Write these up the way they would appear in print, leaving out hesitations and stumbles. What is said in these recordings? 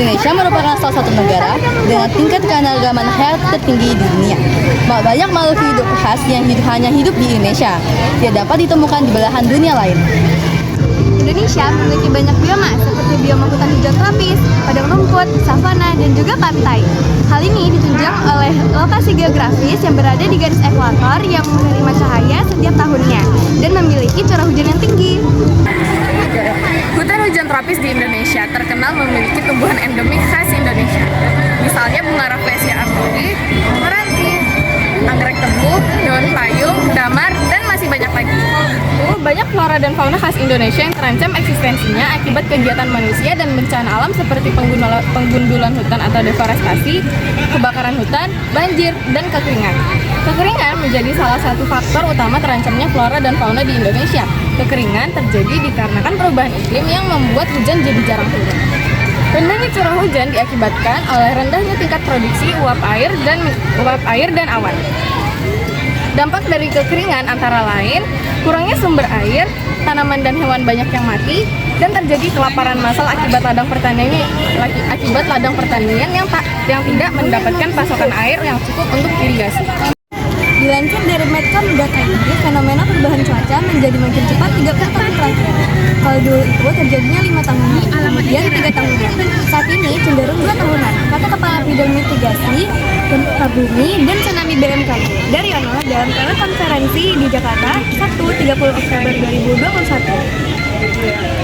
Indonesia merupakan salah satu negara dengan tingkat keanekaragaman hayati tertinggi di dunia. Banyak makhluk hidup khas yang hanya hidup di Indonesia, tidak dapat ditemukan di belahan dunia lain. Indonesia memiliki banyak bioma seperti bioma hutan hijau tropis, padang rumput, savana, dan juga pantai. Hal ini ditunjang oleh lokasi geografis yang berada di garis ekuator yang menerima cahaya setiap tahunnya dan memiliki curah hujan yang tinggi. Hutan hujan tropis di Indonesia terkenal memiliki tumbuhan endemik khas Indonesia. Misalnya bunga rafflesia arborea, meranti, anggrek tebu, daun payung, damar, dan masih banyak lagi. Banyak flora dan fauna khas Indonesia yang terancam eksistensinya akibat kegiatan manusia dan bencana alam seperti penggundulan hutan atau deforestasi, kebakaran hutan, banjir, dan kekeringan. Kekeringan menjadi salah satu faktor utama terancamnya flora dan fauna di Indonesia. Kekeringan terjadi dikarenakan perubahan iklim yang membuat hujan jadi jarang turun. Rendahnya curah hujan diakibatkan oleh rendahnya tingkat produksi uap air dan awan. Dampak dari kekeringan antara lain kurangnya sumber air, tanaman dan hewan banyak yang mati, dan terjadi kelaparan massal akibat ladang pertanian yang tidak mendapatkan pasokan air yang cukup untuk irigasi. Dilansir dari Metcom.id, fenomena perubahan cuaca menjadi makin cepat 3 tahun terakhir. Kalau dulu itu terjadinya 5 tahun, kemudian 3 tahunan. Saat ini cenderung 2 tahunan, kata Kepala Bidang Mitigasi Gempa Bumi dan Tsunami BMKG, Daryono, dalam telekonferensi di Jakarta, Sabtu 30 Oktober 2021.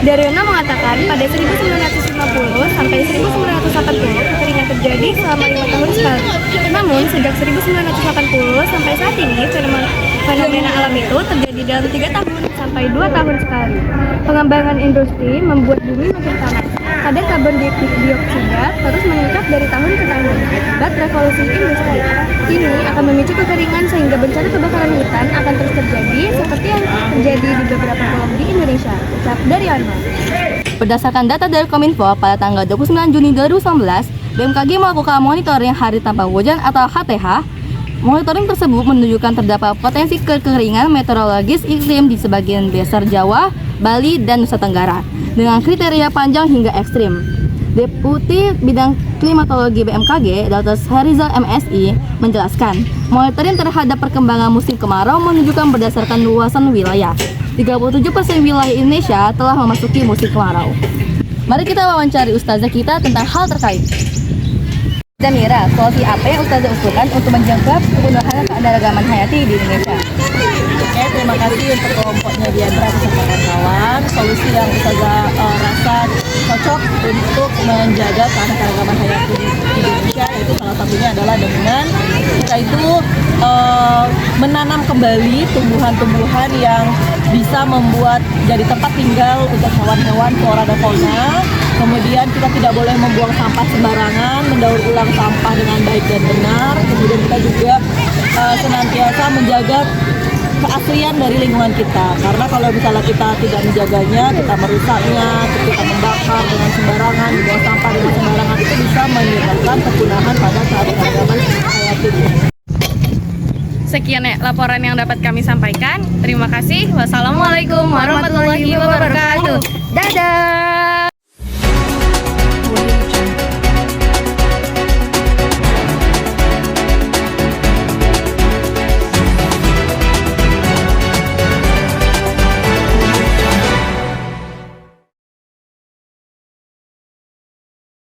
Daryono mengatakan pada 1950 sampai 1980 kekeringan terjadi selama 5 tahun sekali. Namun sejak 1980 sampai saat ini fenomena alam itu terjadi dalam 3 tahun sampai 2 tahun sekali. Pengembangan industri membuat bumi makin panas. Kadar karbon dioksida terus meningkat dari tahun ke tahun akibat revolusi industri. Ini akan memicu kekeringan sehingga bencana kebakaran hutan akan terus terjadi seperti yang terjadi di beberapa pulau di Indonesia. Ucap Daryono. Berdasarkan data dari Kominfo, pada tanggal 29 Juni 2019, BMKG melakukan monitoring hari tanpa hujan atau HTH. Monitoring tersebut menunjukkan terdapat potensi kekeringan meteorologis iklim di sebagian besar Jawa, Bali, dan Nusa Tenggara dengan kriteria panjang hingga ekstrim. Deputi Bidang Klimatologi BMKG, Dr. Harizal MSI, menjelaskan, monitoring terhadap perkembangan musim kemarau menunjukkan berdasarkan luasan wilayah. 37% wilayah Indonesia telah memasuki musim kemarau. Mari kita wawancari ustazah kita tentang hal terkait. Mira, solusi apa yang ustazah usulkan untuk menjangkau kebutuhan keanekaragaman hayati di Indonesia? Oke, terima kasih untuk kelompoknya Diandra beserta kawan-kawan. Solusi yang ustazah rasa cocok untuk menjaga keanekaragaman hayati di Indonesia itu salah satunya adalah dengan kita itu menanam kembali tumbuhan-tumbuhan yang bisa membuat jadi tempat tinggal untuk hewan-hewan flora dan fauna. Kemudian kita tidak boleh membuang sampah sembarangan, mendaur ulang sampah dengan baik dan benar. Kemudian kita juga senantiasa menjaga keaslian dari lingkungan kita. Karena kalau misalnya kita tidak menjaganya, kita merusaknya, kita membakar dengan sembarangan, membuang sampah dengan sembarangan, itu bisa menyebabkan kepunahan pada keanekaragaman hayati. Sekian ya laporan yang dapat kami sampaikan. Terima kasih. Wassalamualaikum warahmatullahi wabarakatuh. Dadah.